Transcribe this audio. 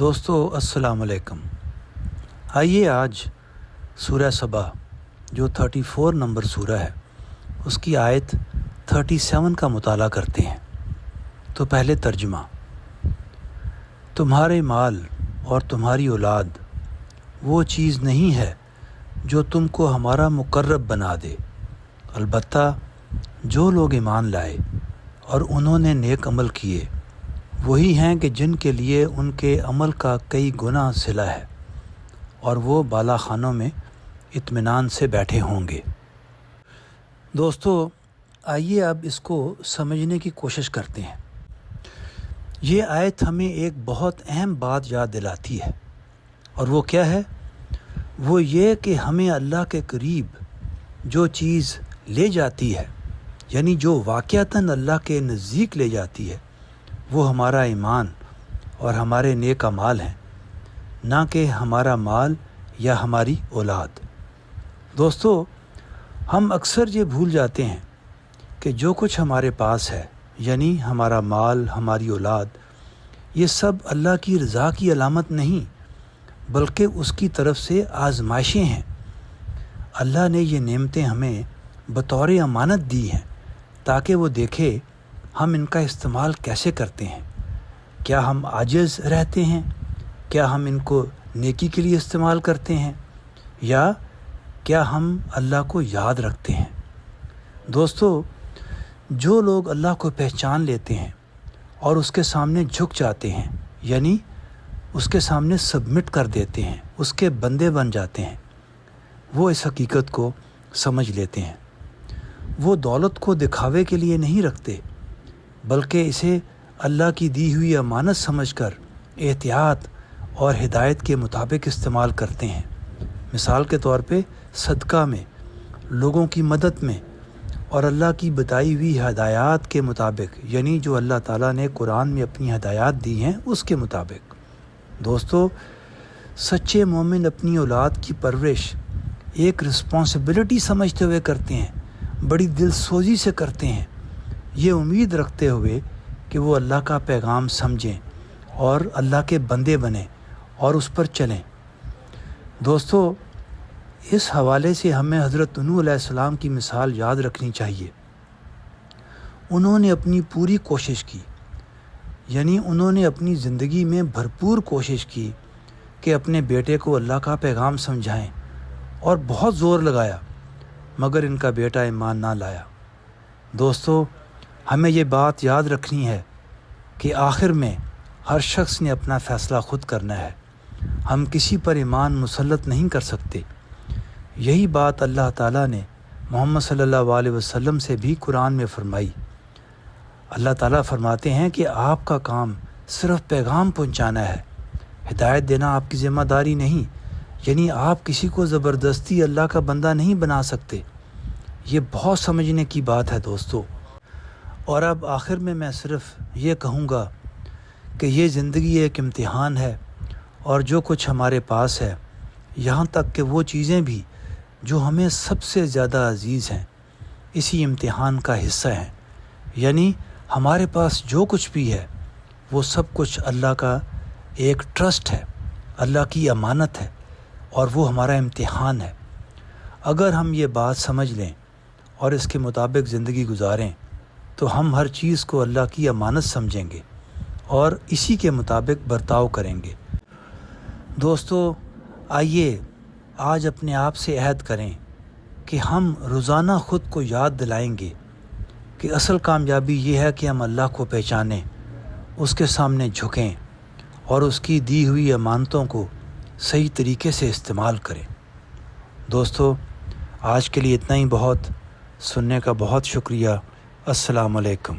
دوستو السلام علیکم۔ آئیے آج سورہ سبا جو 34 نمبر سورہ ہے اس کی آیت 37 کا مطالعہ کرتے ہیں۔ تو پہلے ترجمہ: تمہارے مال اور تمہاری اولاد وہ چیز نہیں ہے جو تم کو ہمارا مقرب بنا دے، البتہ جو لوگ ایمان لائے اور انہوں نے نیک عمل کیے وہی ہیں کہ جن کے لیے ان کے عمل کا کئی گنا صلہ ہے، اور وہ بالا خانوں میں اطمینان سے بیٹھے ہوں گے۔ دوستو آئیے اب اس کو سمجھنے کی کوشش کرتے ہیں۔ یہ آیت ہمیں ایک بہت اہم بات یاد دلاتی ہے، اور وہ کیا ہے؟ وہ یہ کہ ہمیں اللہ کے قریب جو چیز لے جاتی ہے، یعنی جو واقعتاً اللہ کے نزدیک لے جاتی ہے، وہ ہمارا ایمان اور ہمارے نیک اعمال ہیں، نہ کہ ہمارا مال یا ہماری اولاد۔ دوستو ہم اکثر یہ بھول جاتے ہیں کہ جو کچھ ہمارے پاس ہے، یعنی ہمارا مال، ہماری اولاد، یہ سب اللہ کی رضا کی علامت نہیں بلکہ اس کی طرف سے آزمائشیں ہیں۔ اللہ نے یہ نعمتیں ہمیں بطور امانت دی ہیں تاکہ وہ دیکھے ہم ان کا استعمال کیسے کرتے ہیں۔ کیا ہم عاجز رہتے ہیں؟ کیا ہم ان کو نیکی کے لیے استعمال کرتے ہیں، یا کیا ہم اللہ کو یاد رکھتے ہیں؟ دوستو جو لوگ اللہ کو پہچان لیتے ہیں اور اس کے سامنے جھک جاتے ہیں، یعنی اس کے سامنے سبمٹ کر دیتے ہیں، اس کے بندے بن جاتے ہیں، وہ اس حقیقت کو سمجھ لیتے ہیں۔ وہ دولت کو دکھاوے کے لیے نہیں رکھتے بلکہ اسے اللہ کی دی ہوئی امانت سمجھ کر احتیاط اور ہدایت کے مطابق استعمال کرتے ہیں۔ مثال کے طور پہ صدقہ میں، لوگوں کی مدد میں، اور اللہ کی بتائی ہوئی ہدایات کے مطابق، یعنی جو اللہ تعالیٰ نے قرآن میں اپنی ہدایات دی ہیں اس کے مطابق۔ دوستو سچے مومن اپنی اولاد کی پرورش ایک رسپانسبلٹی سمجھتے ہوئے کرتے ہیں، بڑی دل سوزی سے کرتے ہیں، یہ امید رکھتے ہوئے کہ وہ اللہ کا پیغام سمجھیں اور اللہ کے بندے بنیں اور اس پر چلیں۔ دوستو اس حوالے سے ہمیں حضرت نوح علیہ السلام کی مثال یاد رکھنی چاہیے۔ انہوں نے اپنی پوری کوشش کی، یعنی انہوں نے اپنی زندگی میں بھرپور کوشش کی کہ اپنے بیٹے کو اللہ کا پیغام سمجھائیں، اور بہت زور لگایا، مگر ان کا بیٹا ایمان نہ لایا۔ دوستو ہمیں یہ بات یاد رکھنی ہے کہ آخر میں ہر شخص نے اپنا فیصلہ خود کرنا ہے، ہم کسی پر ایمان مسلط نہیں کر سکتے۔ یہی بات اللہ تعالیٰ نے محمد صلی اللہ علیہ وسلم سے بھی قرآن میں فرمائی۔ اللہ تعالیٰ فرماتے ہیں کہ آپ کا کام صرف پیغام پہنچانا ہے، ہدایت دینا آپ کی ذمہ داری نہیں، یعنی آپ کسی کو زبردستی اللہ کا بندہ نہیں بنا سکتے۔ یہ بہت سمجھنے کی بات ہے دوستو۔ اور اب آخر میں صرف یہ کہوں گا کہ یہ زندگی ایک امتحان ہے، اور جو کچھ ہمارے پاس ہے، یہاں تک کہ وہ چیزیں بھی جو ہمیں سب سے زیادہ عزیز ہیں، اسی امتحان کا حصہ ہیں۔ یعنی ہمارے پاس جو کچھ بھی ہے وہ سب کچھ اللہ کا ایک ٹرسٹ ہے، اللہ کی امانت ہے، اور وہ ہمارا امتحان ہے۔ اگر ہم یہ بات سمجھ لیں اور اس کے مطابق زندگی گزاریں تو ہم ہر چیز کو اللہ کی امانت سمجھیں گے اور اسی کے مطابق برتاؤ کریں گے۔ دوستو آئیے آج اپنے آپ سے عہد کریں کہ ہم روزانہ خود کو یاد دلائیں گے کہ اصل کامیابی یہ ہے کہ ہم اللہ کو پہچانیں، اس کے سامنے جھکیں اور اس کی دی ہوئی امانتوں کو صحیح طریقے سے استعمال کریں۔ دوستو آج کے لیے اتنا ہی بہت۔ سننے کا بہت شکریہ۔ السلام علیکم۔